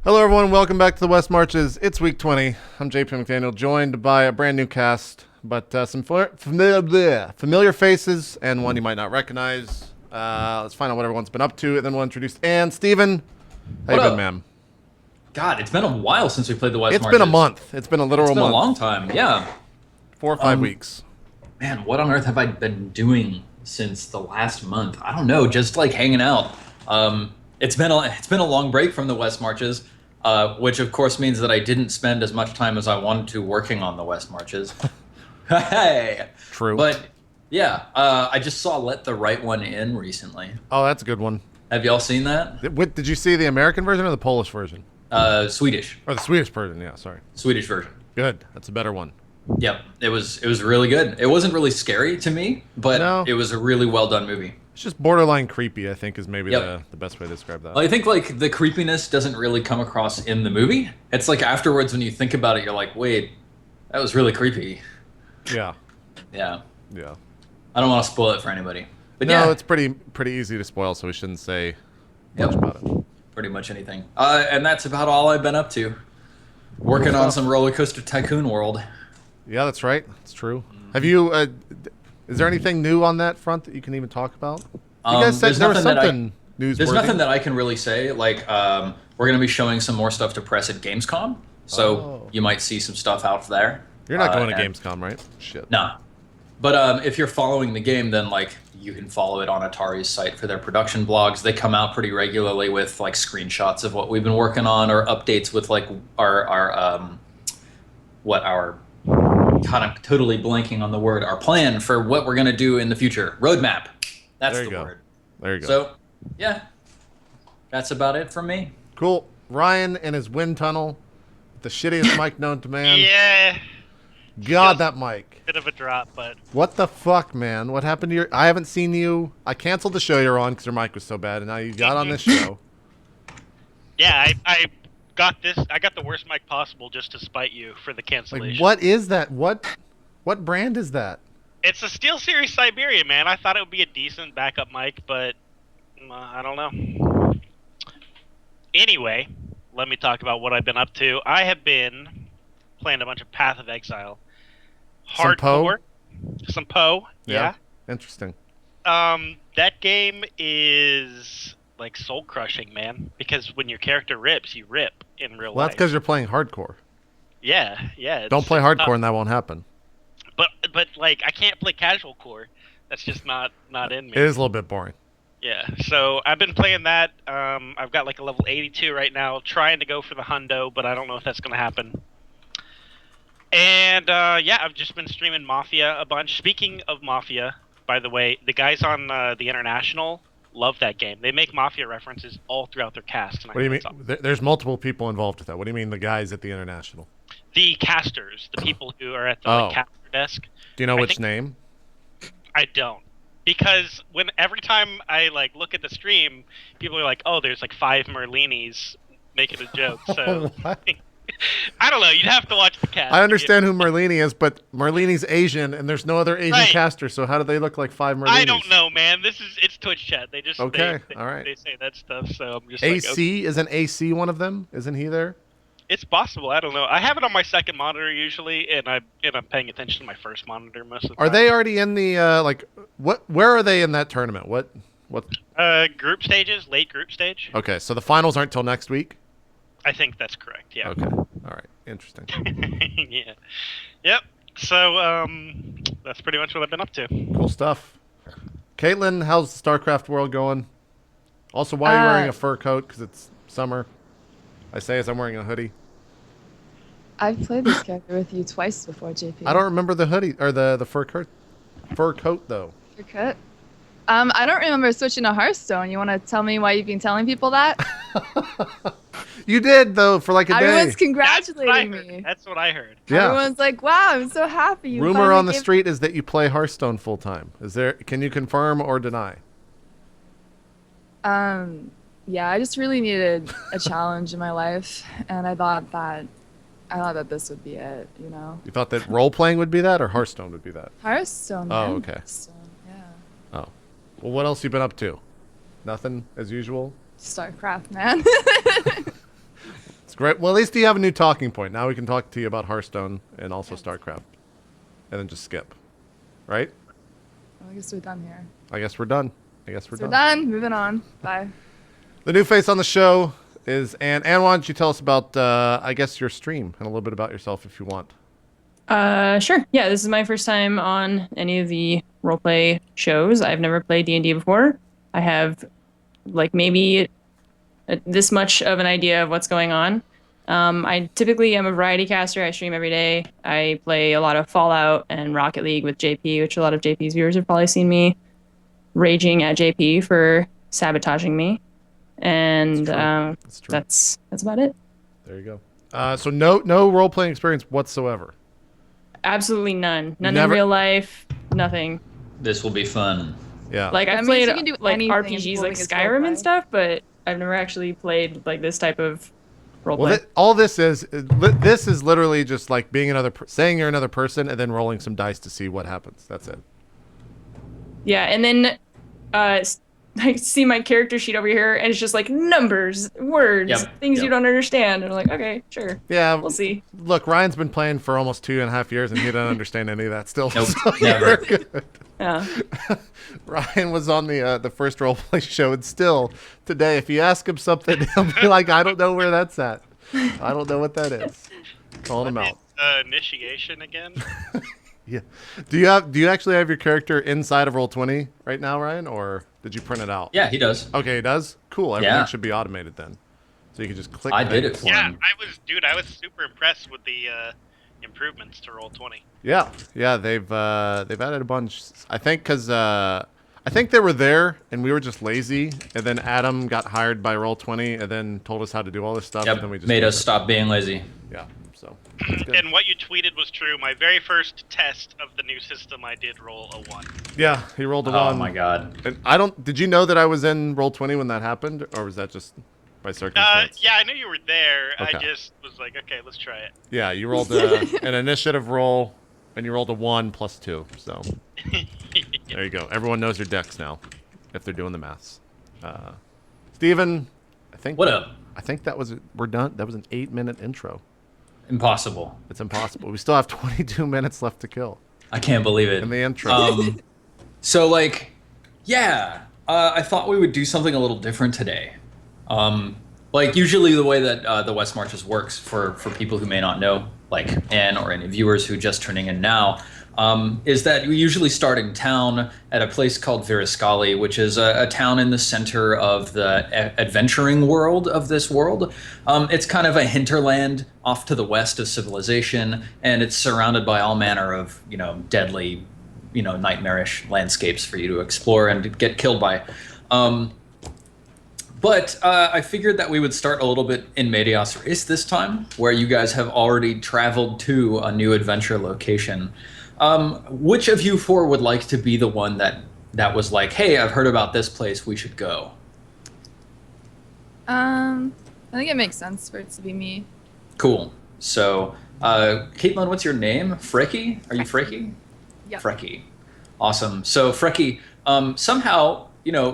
Hello, everyone. Welcome back to the West Marches. It's week 20. I'm JP McDaniel, joined by a brand new cast, but some familiar faces and one you might not recognize. Let's find out what everyone's been up to, and then we'll introduce Ann. Steven, how you been, ma'am? God, it's been a while since we played the West It's Marches. been a month. It's been a literal month. It's been a long time, yeah. 4 or 5 weeks. Man, what on earth have I been doing since the last month? I don't know, just like hanging out. It's been a long break from the West Marches, which of course means that I didn't spend as much time as I wanted to working on the West Marches. Hey, True. But yeah, I just saw Let the Right One In recently. Oh, that's a good one. Have y'all seen that? Did you see the American version or the Polish version? Swedish. Or the Swedish version, yeah, sorry. Swedish version. Good. That's a better one. Yep, it was really good. It wasn't really scary to me, but it was a really well done movie. It's just borderline creepy, I think, is maybe Yep. the best way to describe that. I think like the creepiness doesn't really come across in the movie. It's like afterwards when you think about it, you're like, wait, that was really creepy. Yeah. Yeah. Yeah. I don't want to spoil it for anybody. But no, yeah, it's pretty easy to spoil, so we shouldn't say much about it. pretty much anything. And that's about all I've been up to. Working on some Roller Coaster Tycoon World. Yeah, that's right. That's true. Have you? Is there anything new on that front that you can even talk about? You guys said there was something newsworthy. There's nothing that I can really say. Like, we're going to be showing some more stuff to press at Gamescom, so you might see some stuff out there. You're not going to Gamescom, right? Shit. No. But if you're following the game, then like you can follow it on Atari's site for their production blogs. They come out pretty regularly with like screenshots of what we've been working on or updates with like our God, I'm totally blanking on the word. Our plan for what we're gonna do in the future. Roadmap. That's the word. There you go. So, yeah, that's about it from me. Cool. Ryan and his wind tunnel, the shittiest mic known to man. Yeah. God, that mic. Bit of a drop, but What the fuck, man? What happened to your? I haven't seen you. I canceled the show you're on because your mic was so bad, and now you got on this show. yeah, I got this. I got the worst mic possible just to spite you for the cancellation. Like, what is that? What brand is that? It's a SteelSeries Siberia, man. I thought it would be a decent backup mic, but I don't know. Anyway, let me talk about what I've been up to. I have been playing a bunch of Path of Exile. Hardcore. Some Poe. Yeah. Interesting. That game is like soul crushing, man. Because when your character rips, you rip in real life. Well, that's because you're playing hardcore. Yeah. Don't play hardcore, and that won't happen. But like I can't play casual core. That's just not in me. It is a little bit boring. Yeah. So I've been playing that. I've got like a level 82 right now, trying to go for the hundo, but I don't know if that's gonna happen. And yeah, I've just been streaming Mafia a bunch. Speaking of Mafia, by the way, the guys on the International love that game. They make Mafia references all throughout their cast. What do you mean? There's multiple people involved with that. What do you mean the guys at the International? The casters, the people who are at the like, caster desk. Do you know which name? I don't. Because every time I like look at the stream, people are like, "Oh, there's like 5 Merlinis making a joke." So I don't know. You'd have to watch the cast. I understand who Merlini is, but Merlini's Asian, and there's no other Asian caster. So how do they look like 5 Merlinis? I don't know, man. It's Twitch chat. They just all right. They say that stuff. So I'm just AC like, okay. Isn't AC one of them? Isn't he there? It's possible. I don't know. I have it on my second monitor usually, and I'm paying attention to my first monitor most of the time. Are they already in the like what? Where are they in that tournament? What? Group stages, late group stage. Okay, so the finals aren't till next week. I think that's correct. Yeah. Okay. All right. Interesting. Yeah. Yep. So that's pretty much what I've been up to. Cool stuff. Kaitlyn, how's the StarCraft world going? Also, why are you wearing a fur coat? Because it's summer. I say as I'm wearing a hoodie. I've played this character with you twice before, JP. I don't remember the hoodie or the fur coat. Fur coat though. Fur coat. I don't remember switching to Hearthstone. You want to tell me why you've been telling people that? You did though for like a day. Everyone's congratulating me. That's what I heard. Yeah. Everyone's like, "Wow, I'm so happy." You Rumor on the street is that you play Hearthstone full time. Is there? Can you confirm or deny? Yeah, I just really needed a challenge in my life, and I thought that this would be it. You know. You thought that role playing would be that, or Hearthstone would be that? Hearthstone. Oh, Man. okay. Hearthstone, yeah. Oh, well, what else you been up to? Nothing as usual. StarCraft, man. Great. Well, at least you have a new talking point. Now we can talk to you about Hearthstone and also StarCraft. And then just skip. Right? Well, I guess we're done here. I guess we're done. So we're done. Moving on. Bye. The new face on the show is Anne. Anne, why don't you tell us about, I guess, your stream and a little bit about yourself if you want. Sure. Yeah, this is my first time on any of the roleplay shows. I've never played D&D before. I have, like, maybe this much of an idea of what's going on. I typically am a variety caster. I stream every day. I play a lot of Fallout and Rocket League with JP, which a lot of JP's viewers have probably seen me raging at JP for sabotaging me. And that's about it. There you go. So no role-playing experience whatsoever. Absolutely none. None in real life. Nothing. This will be fun. Yeah. Like, I've That means played you can do like anything RPGs like involving its Skyrim roleplay. and stuff, but I've never actually played like this type of roleplay. Well, all this is literally just like being saying you're another person and then rolling some dice to see what happens. That's it. Yeah, and then I see my character sheet over here, and it's just like numbers, words, things you don't understand. And I'm like, okay, sure. Yeah, we'll see. Look, Ryan's been playing for almost 2.5 years, and he doesn't understand any of that still. Nope, so never. you're good. Yeah. Ryan was on the first roleplay show, and still today, if you ask him something, he'll be like, "I don't know where that's at. I don't know what that is." Calling him out. Initiation again. Yeah. Do you actually have your character inside of Roll20 right now, Ryan, or did you print it out? Yeah, he does. Okay, he does. Cool. Everything should be automated then, so you can just click. I did it for him. I was super impressed with the improvements to Roll20. Yeah, they've added a bunch. I think because I think they were there and we were just lazy, and then Adam got hired by Roll20 and then told us how to do all this stuff. Yep, And then we just made us stop being lazy. Yeah, so that's good. And what you tweeted was true. My very first test of the new system, I did roll a 1. Yeah, he rolled a 1. Oh my god. And did you know that I was in Roll20 when that happened, or was that just by circumstance? Yeah, I knew you were there. Okay. I just was like, okay, let's try it. Yeah, you rolled an initiative roll, and you rolled a 1 plus 2. So there you go. Everyone knows your decks now, if they're doing the maths. Steven, I think. What up? I think we're done. That was an 8-minute intro. Impossible. It's impossible. We still have 22 minutes left to kill I can't believe it. in the intro. So, like, yeah, I thought we would do something a little different today. Like, usually the way that the West Marches works, for people who may not know, like Anne or any viewers who are just tuning in now, is that we usually start in town at a place called Viriskali, which is a town in the center of the adventuring world of this world. It's kind of a hinterland off to the west of civilization, and it's surrounded by all manner of, deadly, nightmarish landscapes for you to explore and to get killed by. But I figured that we would start a little bit in Medias Res this time, where you guys have already traveled to a new adventure location. Which of you four would like to be the one that was like, hey, I've heard about this place, we should go? I think it makes sense for it to be me. Cool. So, Kaitlyn, what's your name? Frecky? Are you Frecky? Yeah. Frecky. Awesome. So, Frecky, somehow,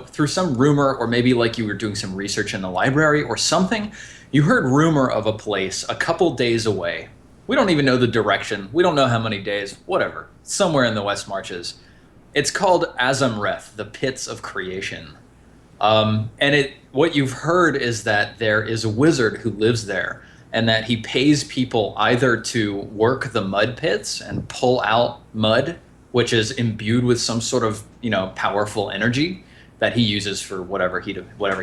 through some rumor, or maybe like you were doing some research in the library or something, you heard rumor of a place a couple days away. We don't even know the direction. We don't know how many days, whatever. Somewhere in the West Marches. It's called Azamreth, the Pits of Creation. And what you've heard is that there is a wizard who lives there, and that he pays people either to work the mud pits and pull out mud, which is imbued with some sort of, powerful energy that he uses for whatever he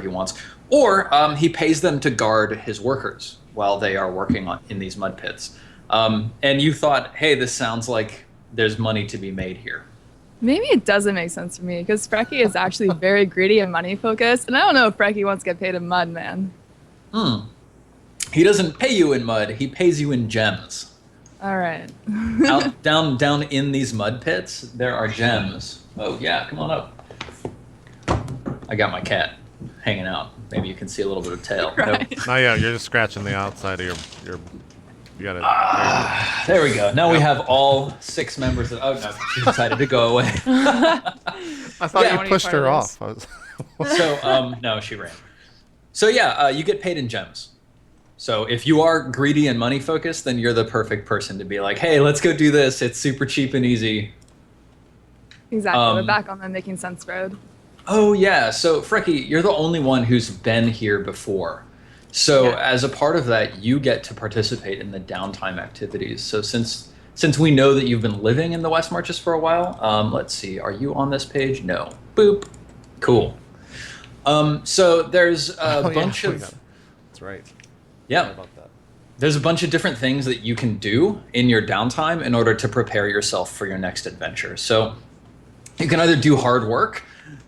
wants, or he pays them to guard his workers while they are working in these mud pits. And you thought, hey, this sounds like there's money to be made here. Maybe it doesn't make sense for me, because Frecky is actually very greedy and money focused, and I don't know if Frecky wants to get paid in mud, man. He doesn't pay you in mud, he pays you in gems. All right. Down in these mud pits, there are gems. Oh yeah, come on up. I got my cat hanging out. Maybe you can see a little bit of tail. Right. Nope. Oh yeah, you're just scratching the outside of your. You gotta. There we go. Now we have all 6 members of. Oh no, she decided to go away. I thought Yeah. you pushed her off. So no, she ran. So yeah, you get paid in gems. So if you are greedy and money focused, then you're the perfect person to be like, hey, let's go do this. It's super cheap and easy. Exactly. We're back on the making sense road. Oh, yeah. So, Frecky, you're the only one who's been here before. So Yeah. as a part of that, you get to participate in the downtime activities. So since we know that you've been living in the West Marches for a while, let's see. Are you on this page? No. Boop. Cool. So there's a bunch of... That's right. Yeah. Sorry about that. There's a bunch of different things that you can do in your downtime in order to prepare yourself for your next adventure. So you can either do hard work,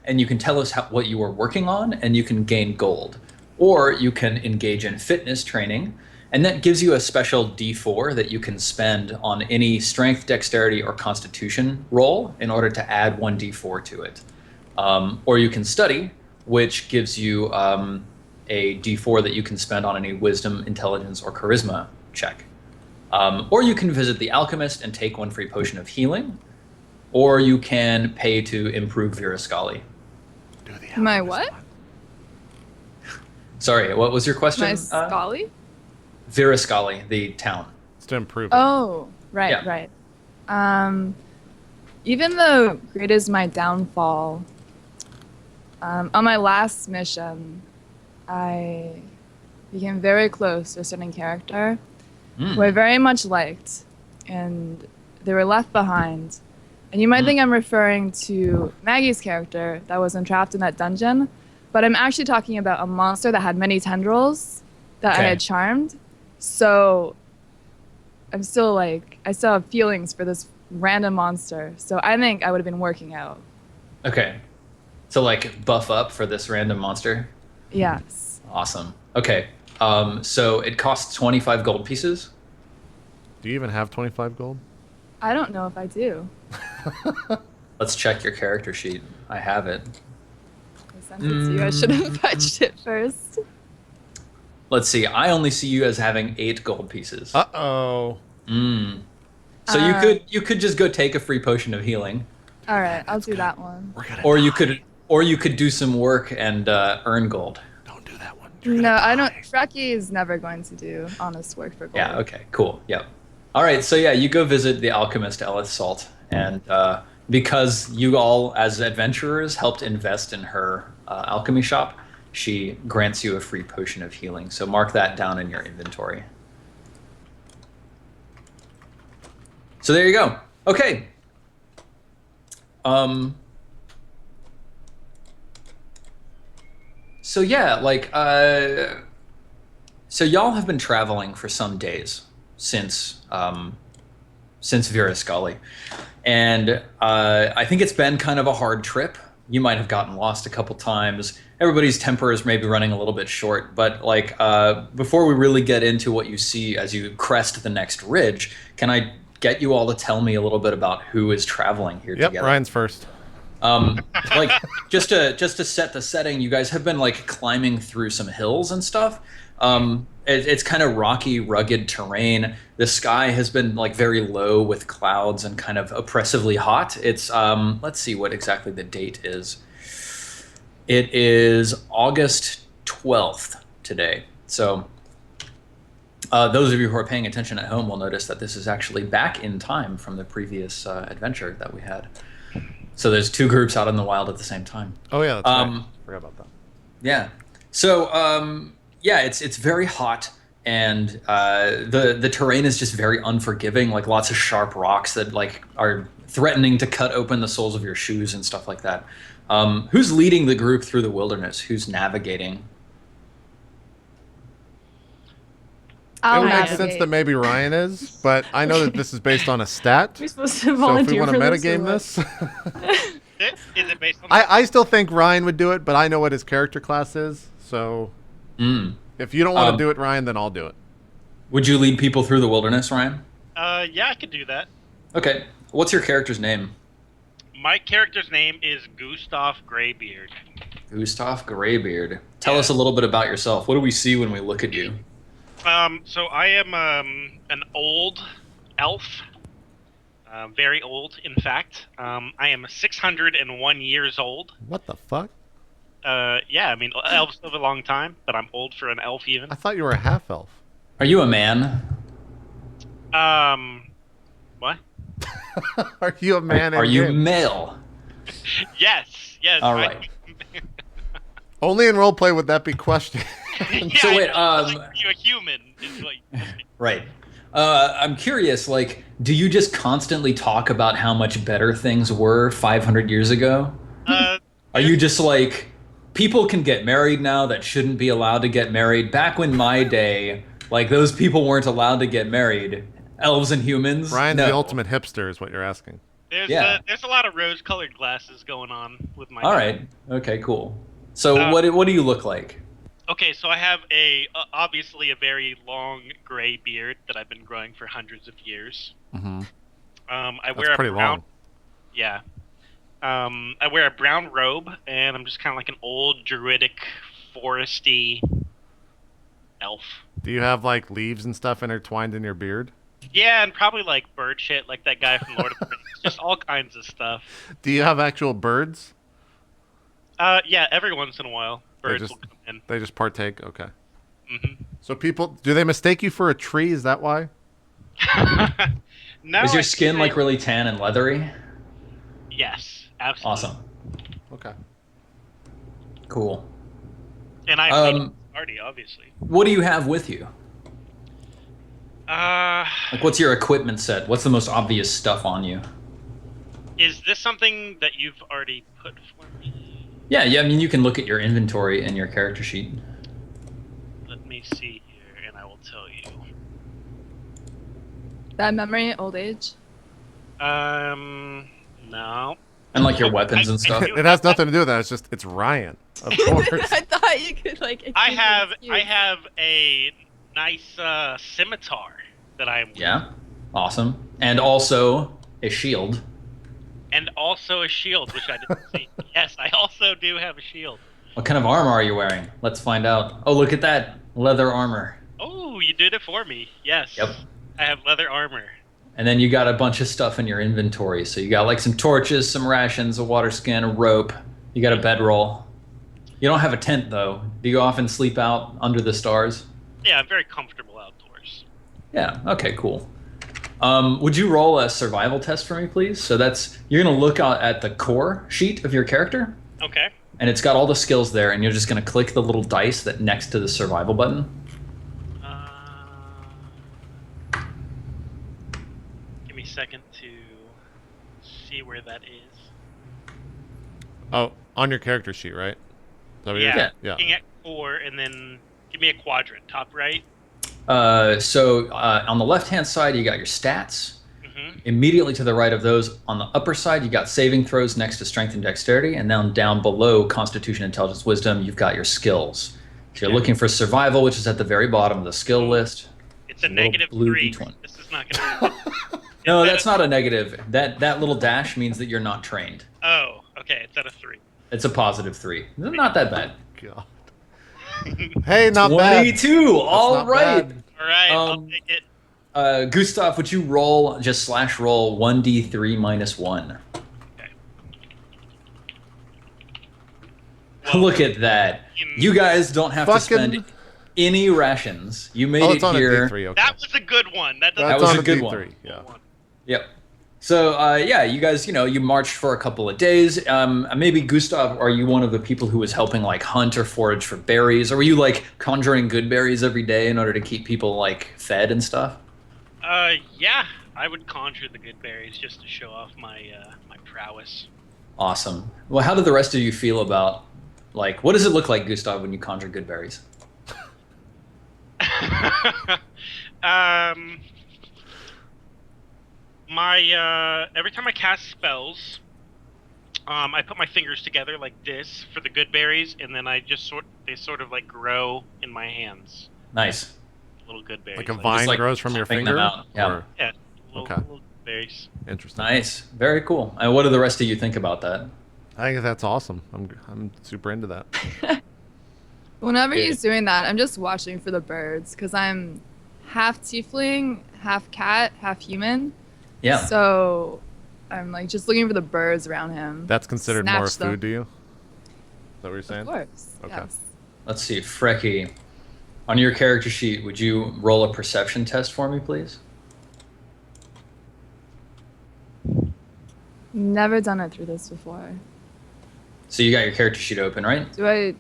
and you can tell us what you are working on, and you can gain gold. Or you can engage in fitness training, and that gives you a special D4 that you can spend on any strength, dexterity, or constitution roll in order to add 1d4 to it. Or you can study, which gives you a D4 that you can spend on any wisdom, intelligence, or charisma check. Or you can visit the alchemist and take 1 free potion of healing. Or you can pay to improve Virascali. My what? Sorry, what was your question? My Scully? Virascali, the town. It's to improve it. Oh, right, Yeah. right. Even though greed is my downfall, on my last mission, I became very close to a certain character who I very much liked, and they were left behind. And you might think I'm referring to Maggie's character that was entrapped in that dungeon, but I'm actually talking about a monster that had many tendrils that I Okay. had charmed. So I'm still like, I still have feelings for this random monster. So I think I would have been working out. Okay. So like buff up for this random monster? Yes. Awesome. Okay. So it costs 25 gold pieces. Do you even have 25 gold? I don't know if I do. Let's check your character sheet. I have it. I sent it to you. I should have fetched it first. Let's see. I only see you as having 8 gold pieces. Uh-oh. So you could just go take a free potion of healing, All right, I'll do that one. We're gonna or die. you could do some work and earn gold. Don't do that one. No, I don't. Shreki is never going to do honest work for gold. Yeah. Okay. Cool. Yep. All right. So yeah, you go visit the alchemist Elith Salt, and because you all, as adventurers, helped invest in her alchemy shop, she grants you a free potion of healing. So mark that down in your inventory. So there you go. Okay. So yeah, like, so y'all have been traveling for some days since Virascali, and I think it's been kind of a hard trip. You might have gotten lost a couple times. Everybody's temper is maybe running a little bit short, but like, before we really get into what you see as you crest the next ridge, can I get you all to tell me a little bit about who is traveling here Yep, together? Ryan's first. Like just to set the setting, you guys have been like climbing through some hills and stuff. It's kind of rocky, rugged terrain. The sky has been like very low with clouds and kind of oppressively hot. It's let's see what exactly the date is. It is August 12th today. So those of you who are paying attention at home will notice that this is actually back in time from the previous adventure that we had. So there's 2 groups out in the wild at the same time. Oh yeah, that's right. Forgot about that. Yeah. So yeah, it's very hot, and the terrain is just very unforgiving. Like lots of sharp rocks that like are threatening to cut open the soles of your shoes and stuff like that. Who's leading the group through the wilderness? Who's navigating? I'll It would make navigate. sense that maybe Ryan is, but I know that this is based on a stat. We're supposed to So if we volunteer want to for metagame this. Is it based on? I still think Ryan would do it, but I know what his character class is. So if you don't want to do it, Ryan, then I'll do it. Would you lead people through the wilderness, Ryan? Yeah, I could do that. Okay. What's your character's name? My character's name is Gustav Graybeard. Gustav Graybeard. Tell Yeah. us a little bit about yourself. What do we see when we look at you? So I am an old elf. Very old, in fact. I am 601 years old. What the fuck? Yeah, I mean, elves live a long time, but I'm old for an elf even. I thought you were a half elf. Are you a man? What? Are you a man? Are in you game? male? Yes. All right. Only in roleplay would that be questioned. Yeah, So wait, are you a human? Is what you Right. I'm curious, like, do you just constantly talk about how much better things were 500 years ago? Are you just like, people can get married now that shouldn't be allowed to get married? Back when my day, like, those people weren't allowed to get married. Elves and humans? Ryan's No. the ultimate hipster, is what you're asking. Yeah. There's a lot of rose-colored glasses going on with my. All right. Okay, cool. So what do you look like? Okay, so I have obviously a very long gray beard that I've been growing for hundreds of years. Mm-hmm. I That's wear a pretty brown. long. Yeah. I wear a brown robe, and I'm just kind of like an old druidic, foresty elf. Do you have like leaves and stuff intertwined in your beard? Yeah, and probably like bird shit, like that guy from Lord of the Rings. Just all kinds of stuff. Do you have actual birds? Yeah, every once in a while, birds just- will come in. They just partake. Okay. Mm-hmm. So people, do they mistake you for a tree? Is that why? No. Is your I skin think like really tan and leathery? Yes, absolutely. Awesome. Okay. Cool. And I made a party, obviously. What do you have with you? Like, what's your equipment set? What's the most obvious stuff on you? Is this something that you've already put for me? Yeah, I mean, you can look at your inventory and your character sheet. Let me see here, and I will tell you. Bad memory, old age. No. And like your weapons and stuff. do It has nothing to do with that. It's Ryan, of course. I thought you could like. I excuse me. have a nice scimitar that I'm. Yeah, awesome. And also a shield. And also a shield, which I didn't see. Yes, I also do have a shield. What kind of armor are you wearing? Let's find out. Oh, look at that. Leather armor. Oh, you did it for me. Yes. Yep. I have leather armor. And then you got a bunch of stuff in your inventory. So you got like some torches, some rations, a water skin, a rope. You got a bedroll. You don't have a tent though. Do you often sleep out under the stars? Yeah, I'm very comfortable outdoors. Yeah. Okay. Cool. Would you roll a survival test for me, please? So you're gonna look at the core sheet of your character, Okay. and it's got all the skills there, and you're just gonna click the little dice that next to the survival button. Give me a second to see where that is. Oh, on your character sheet, right? Is that what you're- Yeah. Yeah. Looking at 4, and then give me a quadrant. Top right. So on the left-hand side, you got your stats. Mm-hmm. Immediately to the right of those, on the upper side, you got saving throws next to strength and dexterity, and then down below Constitution, Intelligence, Wisdom, you've got your skills. If you're looking for survival, which is at the very bottom of the skill list. It's a little negative blue 3. D20. This is not going to. No, that's not a negative. That little dash means that you're not trained. Oh, okay. It's at a 3. It's a positive 3. Not that bad. God. Hey, not bad. 22. All not right. bad. All right, I'll Um, take it. Gustav, would you roll just /roll 1d3 minus 1? Okay. Well, Look at that. You guys don't have to Fucking- spend any rations. You made Oh, it it's on a here. D3. Okay. that was a good one. That That's was on a good D3. one. Yeah. Yep. So yeah, you guys, you marched for a couple of days. Maybe Gustav, are you one of the people who was helping like hunt or forage for berries, or were you like conjuring good berries every day in order to keep people like fed and stuff? Yeah, I would conjure the good berries just to show off my my prowess. Awesome. Well, how do the rest of you feel about like what does it look like, Gustav, when you conjure good berries? My every time I cast spells, I put my fingers together like this for the good berries, and then they sort of like grow in my hands. Nice. Little good berries. Like a vine like grows from your popping them finger? out. Yeah. Or- Yeah, little, Okay. little berries. Interesting. Nice. Very cool. And what do the rest of you think about that? I think that's awesome. I'm super into that. Whenever Yeah. he's doing that, I'm just watching for the birds because I'm half tiefling, half cat, half human. Yeah. So I'm like just looking for the birds around him. That's considered more Snatch them. food to you? Is that what you're saying? Of course. Okay. Yes. Let's see. Frecky. On your character sheet, would you roll a perception test for me, please? Never done it through this before. So you got your character sheet open, right? Do I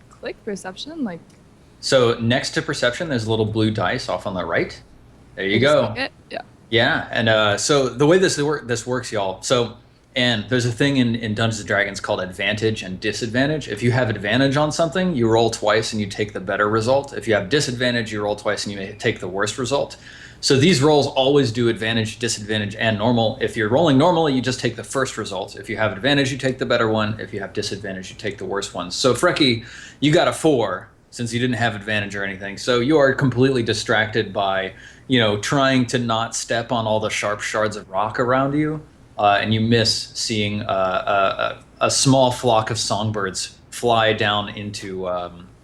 click perception? Like, So next to perception, there's a little blue dice off on the right. There you I just go. click it? Yeah. Yeah, and so the way this works, y'all. So, and there's a thing in Dungeons and Dragons called advantage and disadvantage. If you have advantage on something, you roll twice and you take the better result. If you have disadvantage, you roll twice and you may take the worst result. So these rolls always do advantage, disadvantage, and normal. If you're rolling normally, you just take the first result. If you have advantage, you take the better one. If you have disadvantage, you take the worst one. So Frecky, you got a 4 since you didn't have advantage or anything. So you are completely distracted by, trying to not step on all the sharp shards of rock around you, and you miss seeing a small flock of songbirds fly down into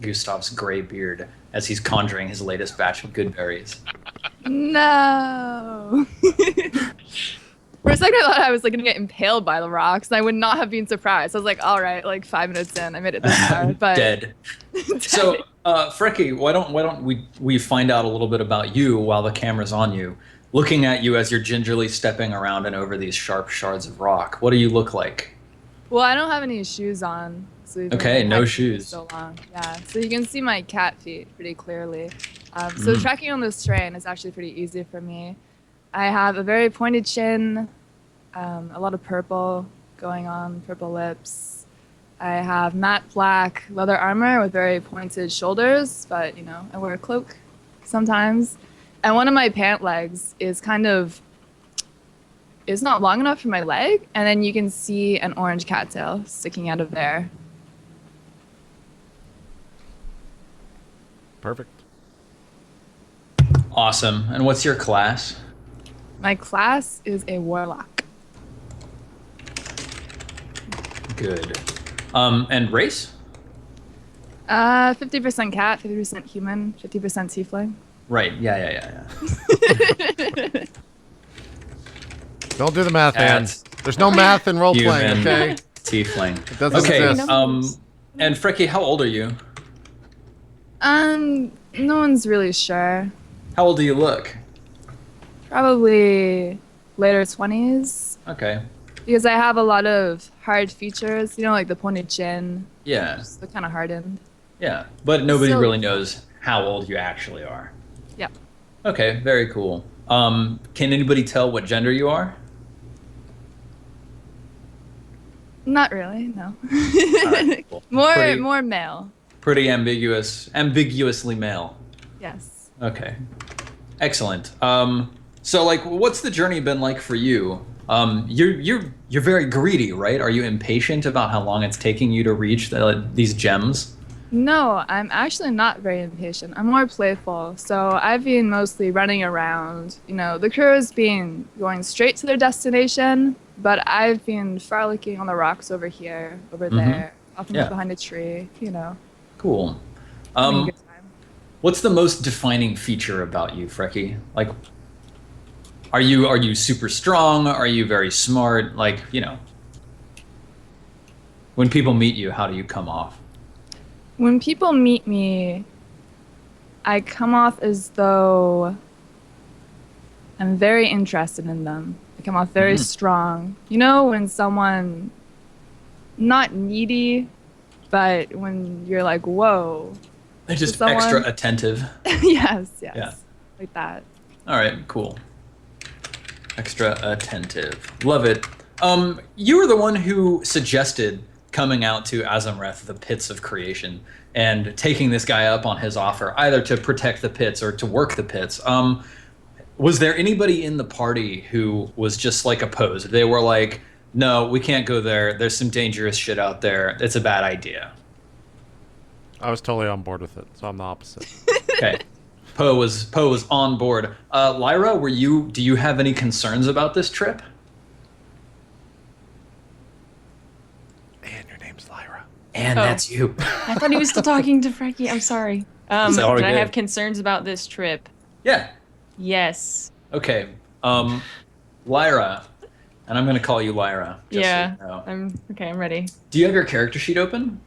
Gustav's Graybeard as he's conjuring his latest batch of good berries. No. For a second, I thought I was like gonna get impaled by the rocks, and I would not have been surprised. I was like, all right, like 5 minutes in, I made it this far, but Dead. So, Frecky, why don't we find out a little bit about you while the camera's on you, looking at you as you're gingerly stepping around and over these sharp shards of rock. What do you look like? Well, I don't have any shoes on. So we've been Okay, no hiking for shoes. So long, yeah. So you can see my cat feet pretty clearly. So tracking on this terrain is actually pretty easy for me. I have a very pointed chin, a lot of purple going on, purple lips. I have matte black leather armor with very pointed shoulders, but I wear a cloak sometimes. And one of my pant legs is it's not long enough for my leg, and then you can see an orange cattail sticking out of there. Perfect. Awesome. And what's your class? My class is a warlock. Good. And race? 50% cat, 50% human, 50% tiefling. Right. Yeah. Don't do the math, man. Cats. There's no math in role playing, Human. okay? Tiefling. It doesn't Okay. exist. And Frecky, how old are you? No one's really sure. How old do you look? Probably later 20s. Okay. Because I have a lot of hard features, like the pointed chin. Yeah. Just the kind of hardened. Yeah. But nobody So- really knows how old you actually are. Yeah. Okay. Very cool. Can anybody tell what gender you are? Not really, no. All right, cool. More male. Pretty ambiguously male. Yes. Okay. Excellent. So like, what's the journey been like for you? You're very greedy, right? Are you impatient about how long it's taking you to reach these gems? No, I'm actually not very impatient. I'm more playful. So I've been mostly running around. The crew has been going straight to their destination, but I've been frolicking on the rocks over here, over there, often behind a tree, Cool. having a good time. What's the most defining feature about you, Frecky? Like, are you super strong? Are you very smart? Like, when people meet you, how do you come off? When people meet me, I come off as though I'm very interested in them. I come off very strong. When someone, not needy, but when you're like, whoa. They're just someone- extra attentive. yes. Yeah. Like that. All right, cool. Extra attentive. Love it. You were the one who suggested coming out to Azamreth, the pits of creation, and taking this guy up on his offer, either to protect the pits or to work the pits. Was there anybody in the party who was just like opposed? They were like, no, we can't go there. There's some dangerous shit out there. It's a bad idea. I was totally on board with it, so I'm the opposite. Okay. Poe was on board. Lyra, do you have any concerns about this trip? And your name's Lyra. And Oh. that's you. I thought he was still talking to Frankie. I'm sorry. It's all Did I good. have concerns about this trip? Yeah. Yes. Okay. Lyra, and I'm going to call you Lyra. Just so Yeah. you know. I'm ready. Do you have your character sheet open?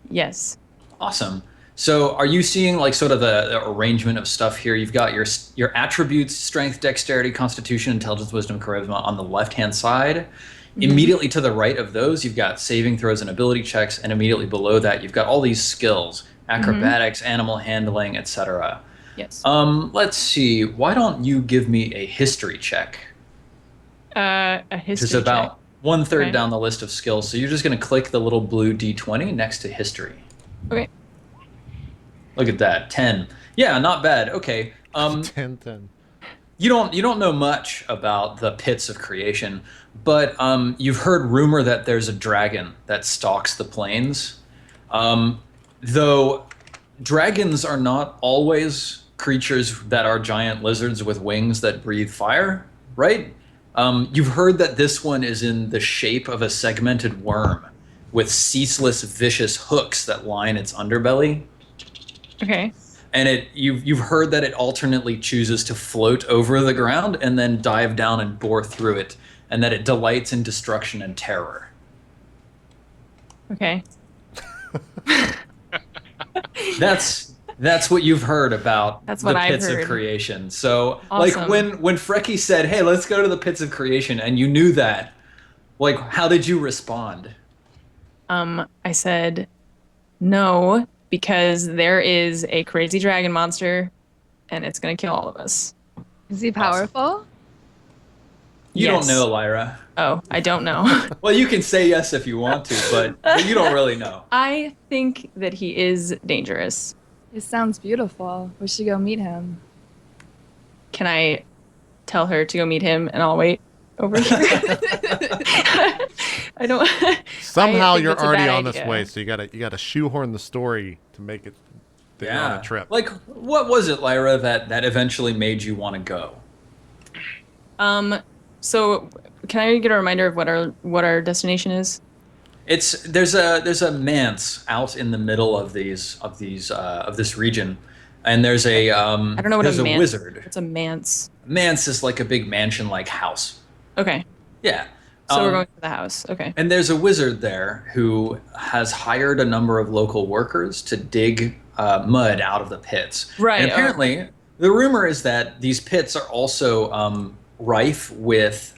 Yes. Awesome. So are you seeing like sort of the arrangement of stuff here? You've got your attributes: strength, dexterity, constitution, intelligence, wisdom, charisma on the left-hand side. Immediately to the right of those, you've got saving throws and ability checks, and immediately below that, you've got all these skills: acrobatics, animal handling, etc. Yes. Let's see. Why don't you give me a history check? A history Which is about check. 1/3 Okay. down the list of skills. So you're just going to click the little blue D20 next to history. Okay. Look at that, 10. Yeah, not bad. Okay. 10. You don't know much about the pits of creation, but you've heard rumor that there's a dragon that stalks the plains. Though dragons are not always creatures that are giant lizards with wings that breathe fire, right? You've heard that this one is in the shape of a segmented worm with ceaseless vicious hooks that line its underbelly. Okay. And you've heard that it alternately chooses to float over the ground and then dive down and bore through it, and that it delights in destruction and terror. Okay. That's what you've heard about That's the what I've pits heard. of creation. So Awesome. like when Frecky said, "Hey, let's go to the pits of creation," and you knew that, like, how did you respond? I said no, because there is a crazy dragon monster and it's gonna kill all of us. Is he powerful? You Yes. don't know, Lyra. Oh, I don't know. Well, you can say yes if you want to, but you don't really know. I think that he is dangerous. He sounds beautiful. We should go meet him. Can I tell her to go meet him and I'll wait over here? I don't. Somehow I think you're that's a already bad on this idea. way, so you gotta shoehorn the story to make it that you're on a trip. Like, what was it, Lyra, that eventually made you want to go? So can I get a reminder of what our destination is? There's a manse out in the middle of this region, and there's a I don't know what there's a a manse. wizard. It's a manse. Manse is like a big mansion-like house. Okay. Yeah. So we're going to the house. Okay. And there's a wizard there who has hired a number of local workers to dig mud out of the pits. Right, And apparently, the rumor is that these pits are also rife with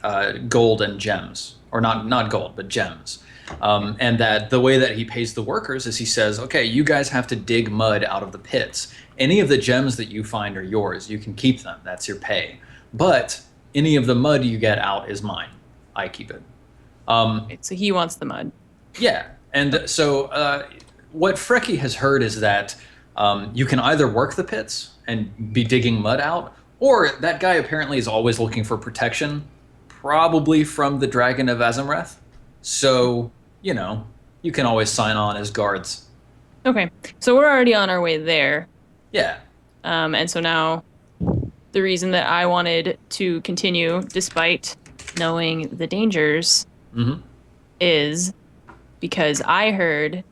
gold and gems, or not gold, but gems. And that the way that he pays the workers is he says, "Okay, you guys have to dig mud out of the pits. Any of the gems that you find are yours. You can keep them. That's your pay. But any of the mud you get out is mine. I keep it." Right, so he wants the mud. Yeah, and so what Frecky has heard is that you can either work the pits and be digging mud out, or that guy apparently is always looking for protection, probably from the Dragon of Azimreth. So, you can always sign on as guards. Okay. So we're already on our way there. Yeah. And so now the reason that I wanted to continue despite knowing the dangers Mm-hmm. is because I heard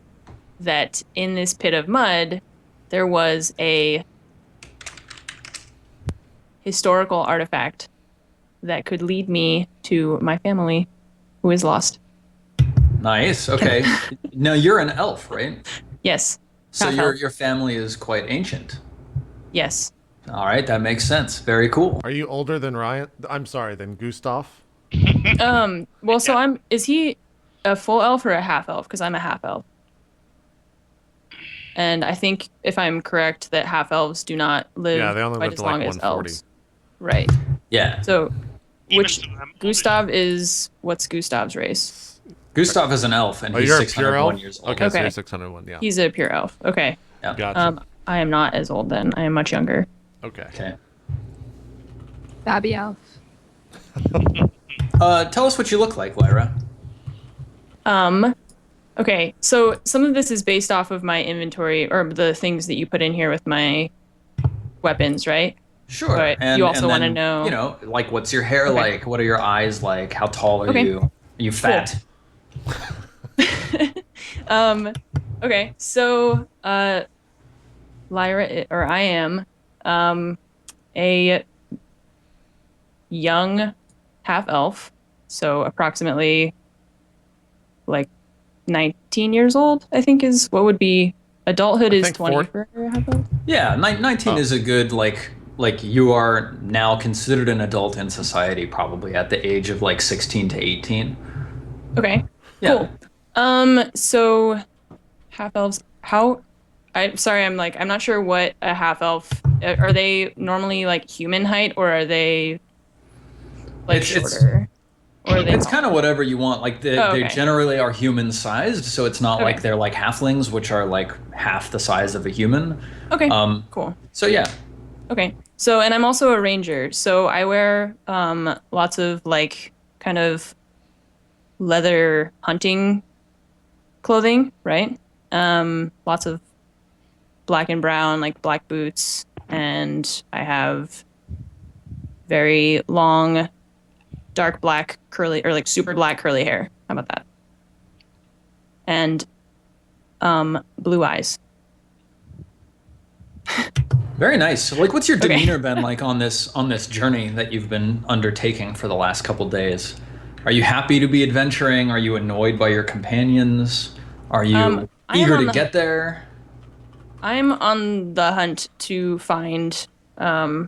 that in this pit of mud there was a historical artifact that could lead me to my family who is lost. Nice. Okay. Now you're an elf, right? Yes. So Half your elf. your family is quite ancient. Yes. All right, that makes sense. Very cool. Are you older than Ryan? I'm sorry, than Gustav? Well, so is he a full elf or a half elf? Because I'm a half elf. And I think, if I'm correct, that half elves do not live Yeah, they only quite live as to like long as 140. elves. Right. Yeah. So, Even which so, I'm older. Gustav is, what's Gustav's race? Gustav is an elf, and Oh, he's you're a pure 601 elf? years old. Okay, so Okay. you're 601, yeah. He's a pure elf. Okay. Yeah. Gotcha. I am not as old then. I am much younger. Okay. Okay. Babby Elf. Tell us what you look like, Lyra. Okay, so some of this is based off of my inventory, or the things that you put in here with my weapons, right? Sure. But you also wanna then, know- like, what's your hair Okay. like? What are your eyes like? How tall are Okay. you? Are you fat? Okay, so Lyra, or I am a young half elf, so approximately like 19 years old, I think is what would be adulthood I is think 20 four- for half elf. Yeah, 19 Oh. is a good like you are now considered an adult in society probably at the age of like 16 to 18. Okay. Yeah. Cool. So half elves. I'm not sure what a half elf. Are they normally like human height, or are they like shorter? Or are they It's kind of whatever you want. Like they okay. generally are human sized, so it's not Okay. like they're like halflings, which are like half the size of a human. Okay. Cool. So yeah. Okay. So, and I'm also a ranger. So I wear lots of like kind of leather hunting clothing, right? Lots of black and brown, like black boots, and I have very long, dark black curly, or like super black curly hair. How about that? And blue eyes. Very nice. Like, what's your Okay. demeanor been like on this journey that you've been undertaking for the last couple days? Are you happy to be adventuring? Are you annoyed by your companions? Are you I am eager on to get there? I'm on the hunt to find my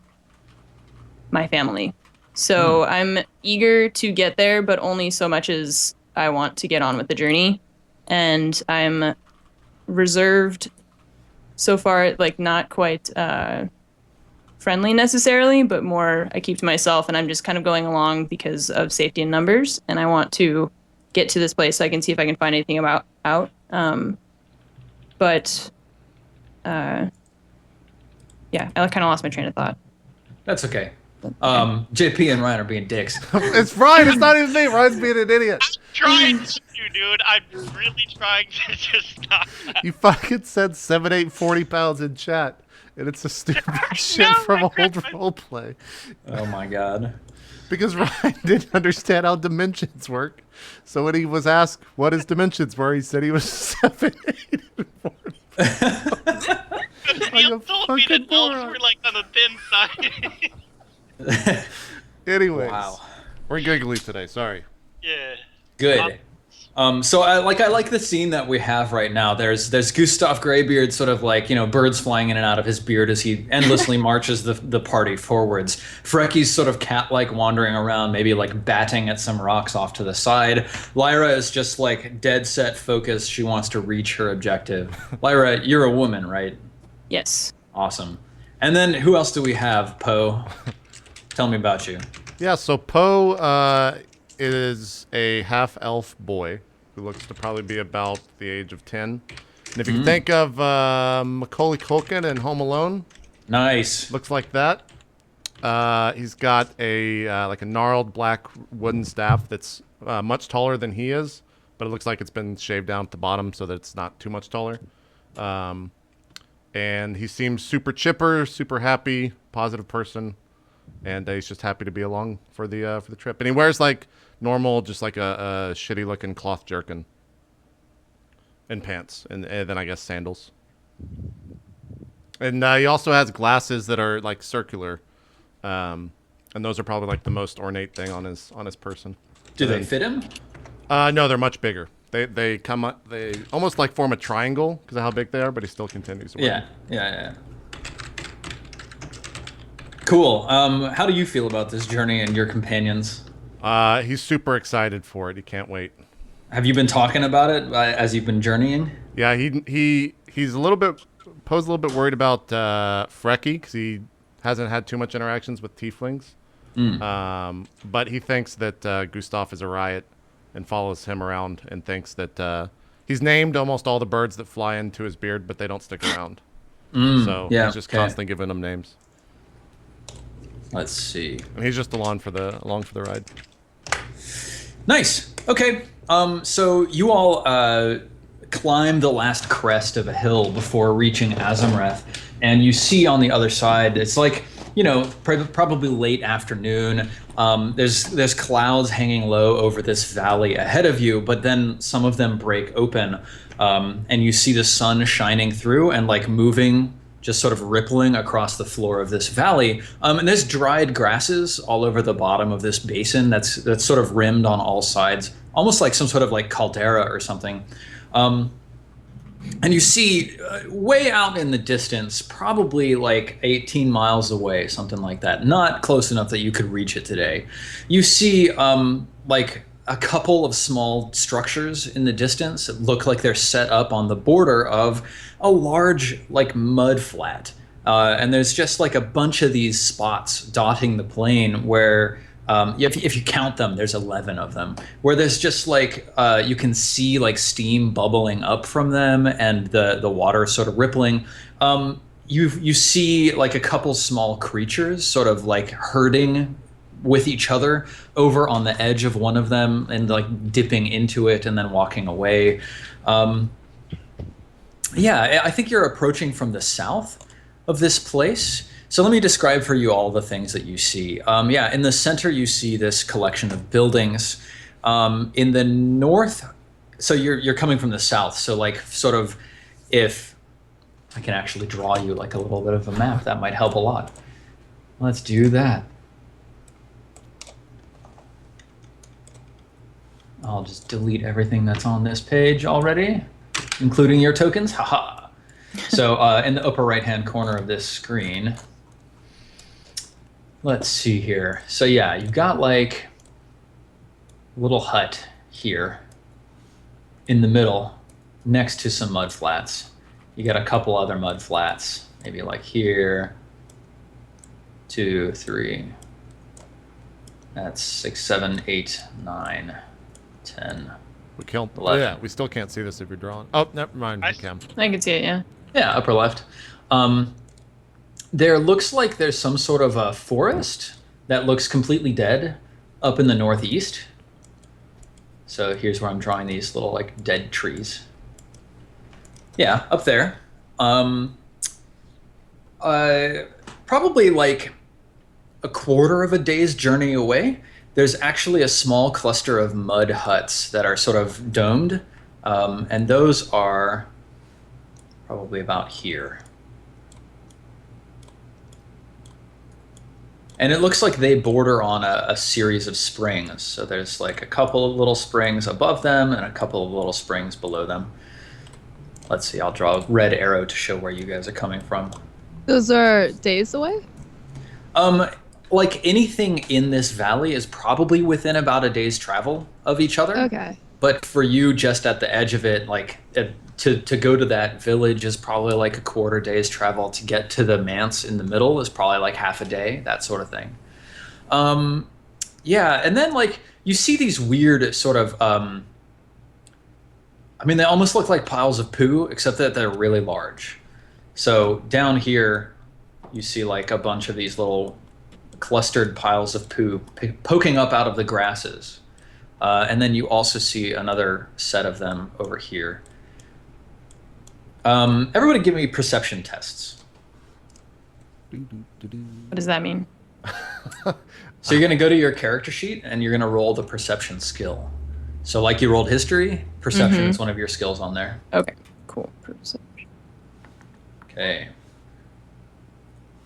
family. So I'm eager to get there, but only so much as I want to get on with the journey. And I'm reserved so far, like not quite friendly necessarily, but more I keep to myself, and I'm just kind of going along because of safety in numbers. And I want to get to this place so I can see if I can find anything out. Yeah, I kind of lost my train of thought. That's okay. JP and Ryan are being dicks. It's Ryan. It's not even me. Ryan's being an idiot. Trying to, dude. I'm really trying to just stop that. You fucking said 7, 8, 40 pounds in chat, and it's a stupid shit know, from I old read- roleplay. Oh my god. Because Ryan didn't understand how dimensions work. So when he was asked what his dimensions were, he said he was 7, 8, and 40. You told me that fucking elves moron. were like on the thin side. Anyways, Wow. we're giggly today. Sorry. Yeah. Good. So I like the scene that we have right now. There's Gustav Graybeard, sort of like, birds flying in and out of his beard as he endlessly marches the party forwards. Frecky's sort of cat-like wandering around, maybe like batting at some rocks off to the side. Lyra is just like dead set focused. She wants to reach her objective. Lyra, you're a woman, right? Yes. Awesome. And then who else do we have, Poe? Tell me about you. Yeah, so Poe is a half-elf boy who looks to probably be about the age of 10. And if you can think of Macaulay Culkin in Home Alone, Nice. looks like that. He's got a like a gnarled black wooden staff that's much taller than he is, but it looks like it's been shaved down at the bottom so that it's not too much taller. And he seems super chipper, super happy, positive person, and he's just happy to be along for the trip. And he wears like normal, just like a shitty looking cloth jerkin and pants, and then I guess sandals. And he also has glasses that are like circular, and those are probably like the most ornate thing on his person. Do And they then- fit him? No, they're much bigger. They come up. They almost like form a triangle because of how big they are, but he still continues to wear Yeah. Cool. How do you feel about this journey and your companions? them. He's super excited for it. He can't wait. Have you been talking about it as you've been journeying? Yeah, he's a little bit Poe's a little bit worried about Frecky because he hasn't had too much interactions with tieflings. But he thinks that Gustav is a riot and follows him around and thinks that he's named almost all the birds that fly into his beard, but they don't stick around. So yeah, he's just okay. constantly giving them names. Let's see. And he's just along for the ride. Nice. Okay. So you all climb the last crest of a hill before reaching Azamreth, and you see on the other side, it's like, probably late afternoon. There's clouds hanging low over this valley ahead of you, but then some of them break open, and you see the sun shining through and like moving, just sort of rippling across the floor of this valley. And there's dried grasses all over the bottom of this basin that's sort of rimmed on all sides, almost like some sort of like caldera or something. And you see way out in the distance, probably like 18 miles away, something like that, not close enough that you could reach it today. You see like a couple of small structures in the distance that look like they're set up on the border of a large like mud flat. And there's just like a bunch of these spots dotting the plain where if you count them, there's 11 of them, where there's just like you can see like steam bubbling up from them and the water sort of rippling. You see like a couple small creatures sort of like herding with each other over on the edge of one of them and like dipping into it and then walking away. Yeah, I think you're approaching from the south of this place. So let me describe for you all the things that you see. Yeah, in the center you see this collection of buildings. In the north, so you're coming from the south. So like sort of, if I can actually draw you like a little bit of a map, that might help a lot. Let's do that. I'll just delete everything that's on this page already, including your tokens. Haha. So in the upper right-hand corner of this screen, let's see here. So yeah, you've got like a little hut here in the middle next to some mud flats. You got a couple other mud flats, maybe like here, 2, 3, that's 6, 7, 8, 9, 10. We killed. 11. Yeah, we still can't see this if you're drawing. Oh, never mind. You can. I can see it, yeah. Yeah, upper left. There looks like there's some sort of a forest that looks completely dead up in the northeast. So here's where I'm drawing these little like dead trees. Yeah, up there. Probably like a quarter of a day's journey away, there's actually a small cluster of mud huts that are sort of domed. And those are probably about here. And it looks like they border on a series of springs. So there's like a couple of little springs above them and a couple of little springs below them. Let's see, I'll draw a red arrow to show where you guys are coming from. Those are days away? Like anything in this valley is probably within about a day's travel of each other. Okay. But for you, just at the edge of it, like to go to that village is probably like a quarter day's travel. To get to the manse in the middle is probably like half a day, that sort of thing. Yeah, and then like you see these weird sort of, I mean, they almost look like piles of poo, except that they're really large. So down here, you see like a bunch of these little clustered piles of poo poking up out of the grasses. And then you also see another set of them over here. Everybody give me perception tests. What does that mean? So you're going to go to your character sheet and you're going to roll the perception skill. So like you rolled history, perception is one of your skills on there. Okay, cool. Perception. Okay.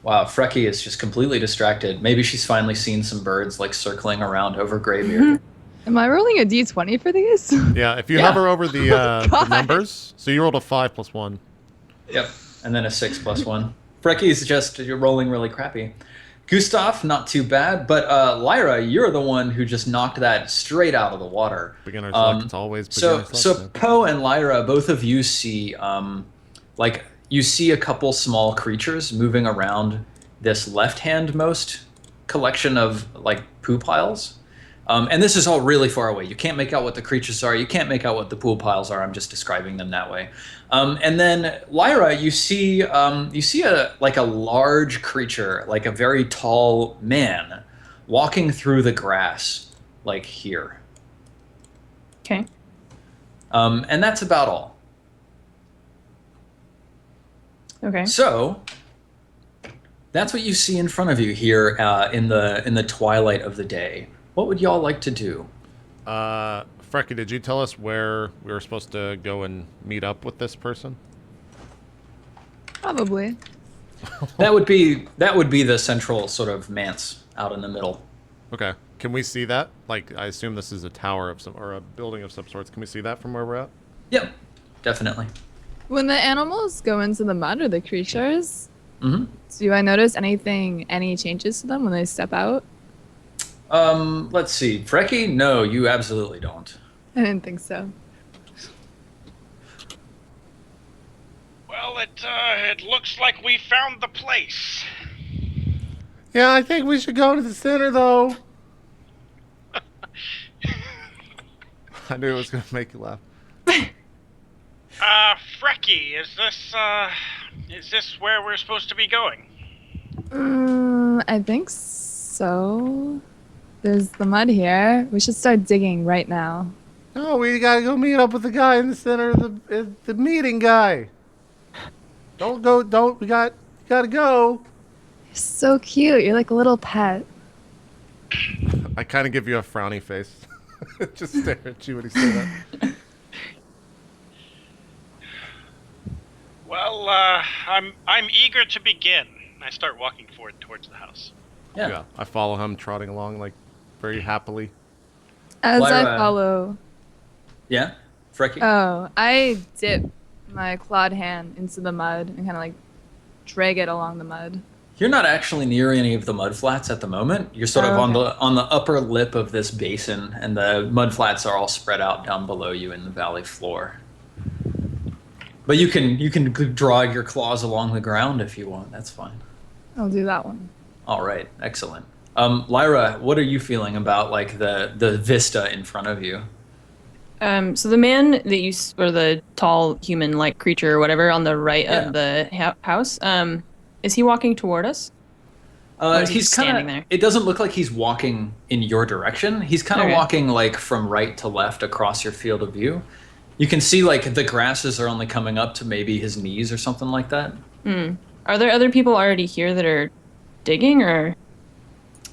Wow, Frecky is just completely distracted. Maybe she's finally seen some birds like circling around over Graybeard. Am I rolling a d20 for these? Yeah, if you hover over the numbers, so you rolled a 5 plus 1. Yep, and then a 6 plus 1. Frecky's just you're rolling really crappy. Gustav, not too bad, but Lyra, you're the one who just knocked that straight out of the water. Beginner's luck, it's always beginner's luck. So Poe and Lyra, both of you see like you see a couple small creatures moving around this left-handmost collection of like poo piles. And this is all really far away. You can't make out what the creatures are. You can't make out what the pool piles are. I'm just describing them that way. And then Lyra, you see a large creature, like a very tall man, walking through the grass, like here. Okay. And that's about all. Okay. So that's what you see in front of you here in the twilight of the day. What would y'all like to do? Frecky, did you tell us where we were supposed to go and meet up with this person? Probably. That would be the central sort of manse out in the middle. Okay. Can we see that? Like, I assume this is a tower of some or a building of some sorts. Can we see that from where we're at? Yep, definitely. When the animals go into the mud or the creatures, Mm-hmm. do I notice any changes to them when they step out? Let's see. Frecky? No, you absolutely don't. I didn't think so. Well, it looks like we found the place. Yeah, I think we should go to the center, though. I knew it was going to make you laugh. Frecky, is this where we're supposed to be going? I think so. There's the mud here. We should start digging right now. No, we got to go meet up with the guy in the center of the meeting guy. We got to go. You're so cute. You're like a little pet. I kind of give you a frowny face. Just stare at you when you say that. Well, I'm eager to begin. I start walking forward towards the house. Yeah. I follow him trotting along like very happily. As I Lyra. follow. Yeah? Frecky? Oh, I dip my clawed hand into the mud and kind of like drag it along the mud. You're not actually near any of the mud flats at the moment. You're sort of on the upper lip of this basin, and the mud flats are all spread out down below you in the valley floor. But you can draw your claws along the ground if you want. That's fine. I'll do that one. All right, excellent. Lyra, what are you feeling about like the vista in front of you? So the man that or the tall human-like creature or whatever on the right of the house, is he walking toward us? Or is he He's standing kind of. there? It doesn't look like he's walking in your direction. He's kind of Okay. walking like from right to left across your field of view. You can see like the grasses are only coming up to maybe his knees or something like that. Are there other people already here that are digging, or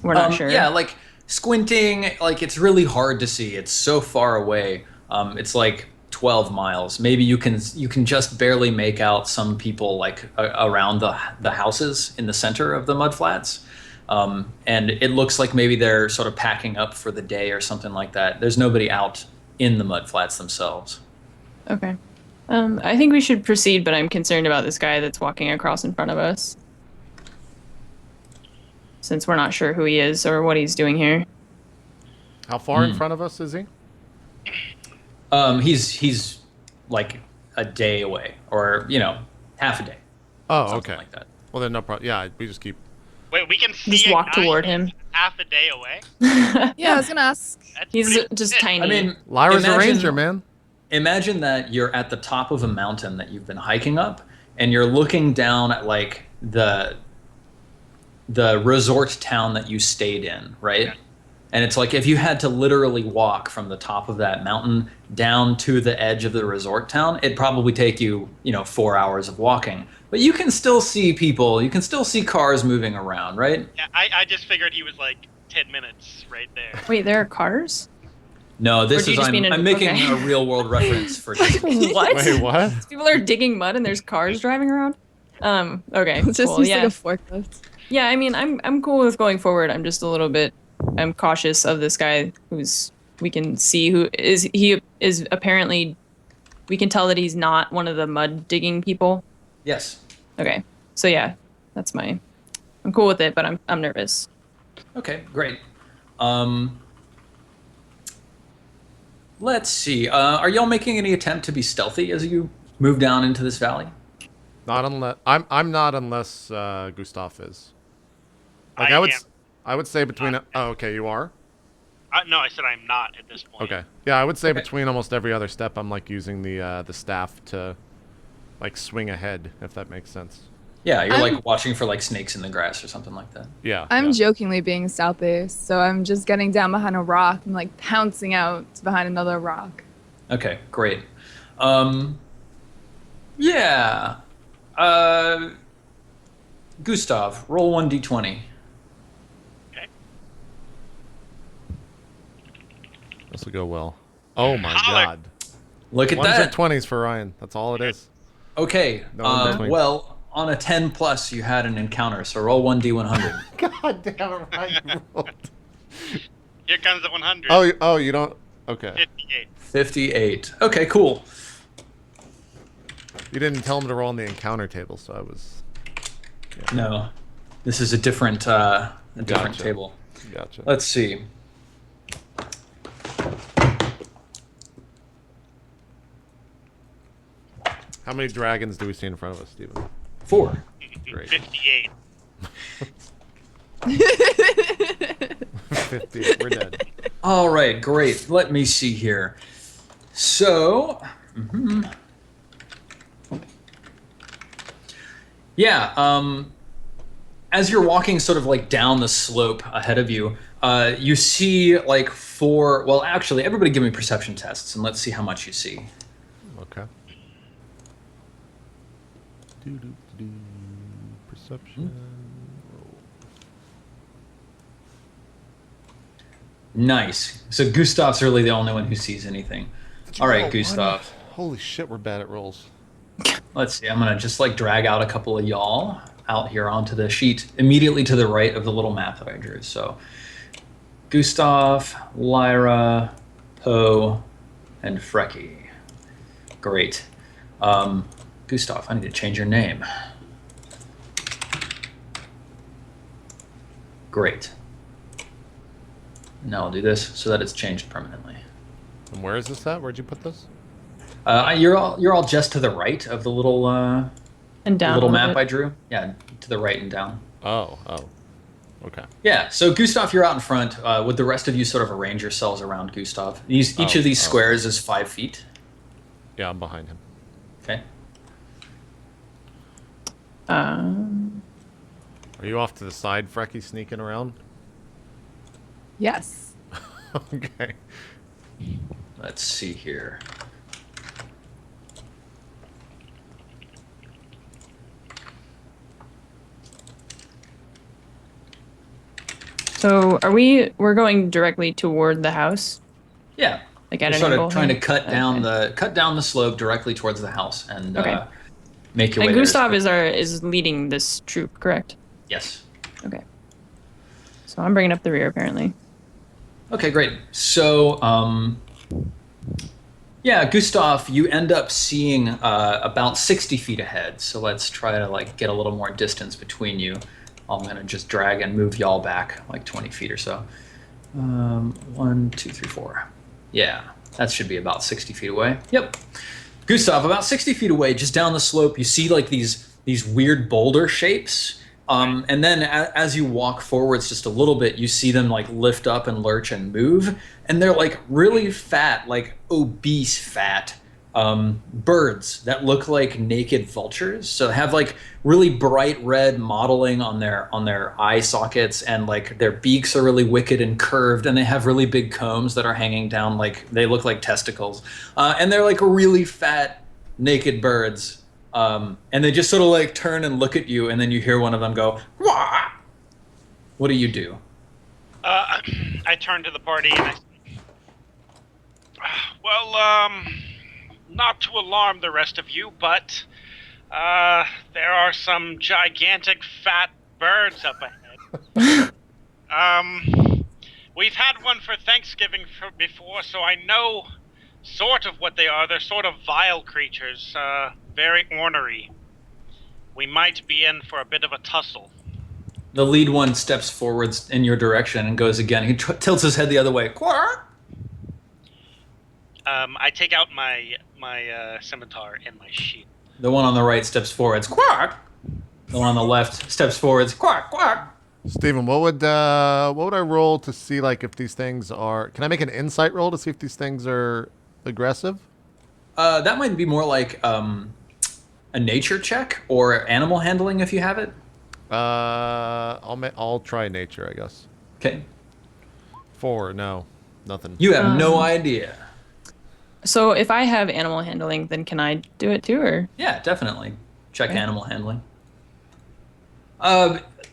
we're not sure? Yeah, like squinting, like it's really hard to see. It's so far away. It's like 12 miles. Maybe you can just barely make out some people like around the houses in the center of the mud flats. And it looks like maybe they're sort of packing up for the day or something like that. There's nobody out in the mud flats themselves. Okay. I think we should proceed, but I'm concerned about this guy that's walking across in front of us. Since we're not sure who he is or what he's doing here. How far in front of us is he? He's like a day away, or half a day. Oh, Something okay. like that. Well, then no problem. Yeah, we just keep. Wait, we can see Just a walk guy toward him. half a day away? Yeah, I was gonna ask. That's He's pretty just sick. tiny. I mean, Lyra's a imagine- ranger, man. Imagine that you're at the top of a mountain that you've been hiking up, and you're looking down at like the resort town that you stayed in, right? Yeah. And it's like if you had to literally walk from the top of that mountain down to the edge of the resort town, it'd probably take you, 4 hours of walking. But you can still see people, you can still see cars moving around, right? Yeah, I just figured he was like 10 minutes right there. Wait, there are cars? No, this do you is just mean I'm making okay. a real world reference for What? Wait, what? People are digging mud and there's cars driving around? Okay, It's just cool, use yeah. like a forklift. Yeah, I mean, I'm cool with going forward. I'm just a little bit, I'm cautious of this guy we can see he is apparently, we can tell that he's not one of the mud digging people. Yes. Okay, so yeah, I'm cool with it, but I'm nervous. Okay, great. Let's see. Are y'all making any attempt to be stealthy as you move down into this valley? Not unless I'm not unless Gustav is. Like I I would am. I would say between. Oh, okay, you are. No, I said I'm not at this point. Okay. Yeah, I would say Okay. between almost every other step, I'm like using the staff to, like, swing ahead, if that makes sense. Yeah, you're I'm- like watching for like snakes in the grass or something like that. Yeah. I'm yeah. jokingly being southeast, so I'm just getting down behind a rock and like pouncing out behind another rock. Okay, great. Yeah. Gustav, roll 1d20. Okay. This will go well. Oh my Holler. God. Look at Ones that. and 20s for Ryan. That's all it is. Okay. No in between. Well, on a 10 plus, you had an encounter, so roll 1d100. God damn it, Ryan rolled. Here comes the 100. Oh, you don't. Okay. 58. 58. Okay, cool. You didn't tell him to roll on the encounter table, so I was. Yeah. No, this is a different different Gotcha. table. Gotcha. Let's see. How many dragons do we see in front of us, Steven? 4. Great. 58. 50. We're dead. All right, great. Let me see here. So, yeah, as you're walking sort of like down the slope ahead of you, you see like 4. Well, actually, everybody give me perception tests, and let's see how much you see. Okay. Perception. Nice. So Gustav's really the only one who sees anything. All right, Roll Gustav. one. Holy shit, we're bad at rolls. Let's see. I'm gonna just like drag out a couple of y'all out here onto the sheet immediately to the right of the little map that I drew. So Gustav, Lyra, Poe, and Frecky. Great. Gustav, I need to change your name. Great. Now I'll do this so that it's changed permanently. And where is this at? Where'd you put this? You're all just to the right of the little And down. little a little map bit. I drew. Yeah, to the right and down. Oh. Okay. Yeah, so Gustav, you're out in front. Would the rest of you sort of arrange yourselves around Gustav? Each of these squares is 5 feet. Yeah, I'm behind him. Okay. Are you off to the side, Frecky, sneaking around? Yes. Okay. Let's see here. So we're going directly toward the house? Yeah. Like at You're an sort angle? of trying to here? cut down Okay. the slope directly towards the house and Okay. make your way And there. Gustav is leading this troop, correct? Yes. Okay. So I'm bringing up the rear, apparently. Okay, great. So, yeah, Gustav, you end up seeing about 60 feet ahead. So let's try to like get a little more distance between you. I'm gonna just drag and move y'all back like 20 feet or so. 1, 2, 3, 4. Yeah, that should be about 60 feet away. Yep. Gustav, about 60 feet away, just down the slope, you see like these weird boulder shapes. And then as you walk forwards just a little bit, you see them like lift up and lurch and move. And they're like really fat, like obese fat birds that look like naked vultures. So they have like really bright red modeling on their eye sockets, and like their beaks are really wicked and curved, and they have really big combs that are hanging down, like they look like testicles. And they're like really fat naked birds. And they just sort of like turn and look at you, and then you hear one of them go, "Wah!" What do you do? I turn to the party and I say, well, not to alarm the rest of you, but there are some gigantic fat birds up ahead. We've had one for Thanksgiving before, so I know sort of what they are. They're sort of vile creatures, very ornery. We might be in for a bit of a tussle. The lead one steps forwards in your direction and goes again. He tilts his head the other way. Quack! I take out my scimitar and my shield. The one on the right steps forwards. Quack! The one on the left steps forwards. Quack, quack! Steven, what would I roll to see like if these things are? Can I make an insight roll to see if these things are aggressive? That might be more like a nature check or animal handling if you have it. I'll try nature, I guess. Okay. 4, no, nothing. You have no idea. So if I have animal handling, then can I do it too, or? Yeah, definitely. Check Okay. animal handling.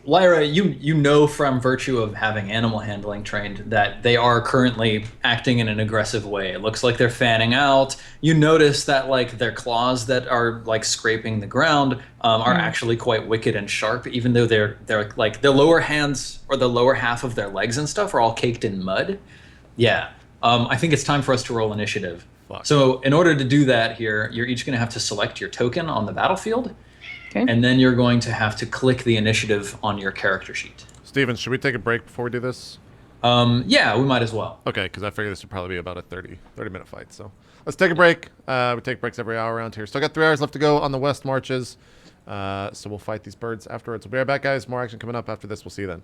Lyra, you know from virtue of having animal handling trained that they are currently acting in an aggressive way. It looks like they're fanning out. You notice that like their claws that are like scraping the ground are actually quite wicked and sharp, even though they're like the lower hands or the lower half of their legs and stuff are all caked in mud. Yeah. I think it's time for us to roll initiative. Fuck. So in order to do that here, you're each going to have to select your token on the battlefield, Okay. and then you're going to have to click the initiative on your character sheet. Steven, should we take a break before we do this? Yeah, we might as well. Okay, because I figure this would probably be about a 30-minute fight. So let's take a break. We take breaks every hour around here. Still got 3 hours left to go on the West Marches. So we'll fight these birds afterwards. We'll be right back, guys. More action coming up after this. We'll see you then.